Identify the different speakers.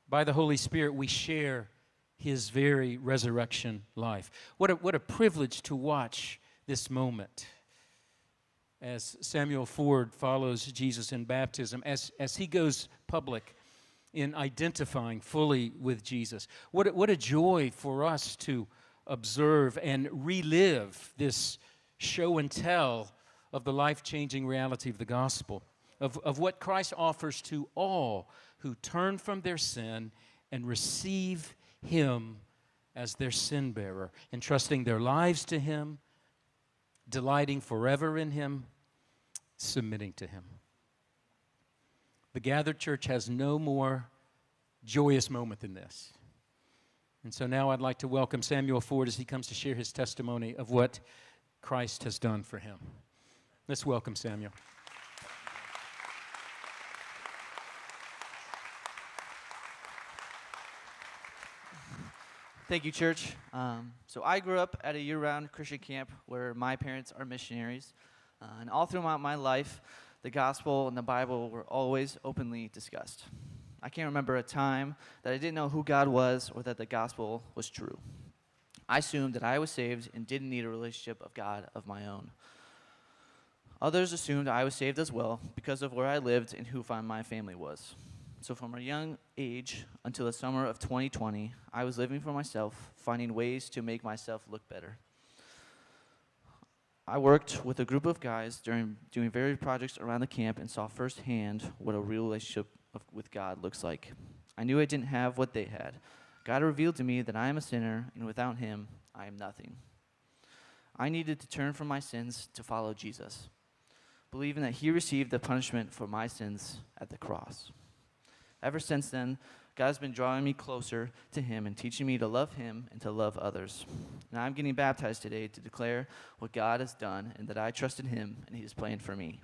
Speaker 1: By the Holy Spirit, we share his very resurrection life. What a privilege to watch this moment as Samuel Ford follows Jesus in baptism, as he goes public in identifying fully with Jesus. What a joy for us to observe and relive this show and tell of the life-changing reality of the gospel, of what Christ offers to all who turn from their sin and receive him as their sin bearer, entrusting their lives to him, delighting forever in him, submitting to him. The gathered church has no more joyous moment than this. And so now I'd like to welcome Samuel Ford as he comes to share his testimony of what Christ has done for him. Let's welcome Samuel.
Speaker 2: Thank you, church. So I grew up at a year-round Christian camp where my parents are missionaries. And all throughout my life, the gospel and the Bible were always openly discussed. I can't remember a time that I didn't know who God was or that the gospel was true. I assumed that I was saved and didn't need a relationship of God of my own. Others assumed I was saved as well because of where I lived and who my family was. So from a young age until the summer of 2020, I was living for myself, finding ways to make myself look better. I worked with a group of guys doing various projects around the camp and saw firsthand what a real relationship with God looks like. I knew I didn't have what they had. God revealed to me that I am a sinner, and without him, I am nothing. I needed to turn from my sins to follow Jesus, believing that he received the punishment for my sins at the cross. Ever since then, God has been drawing me closer to him and teaching me to love him and to love others. And I'm getting baptized today to declare what God has done and that I trusted him and he is playing for me.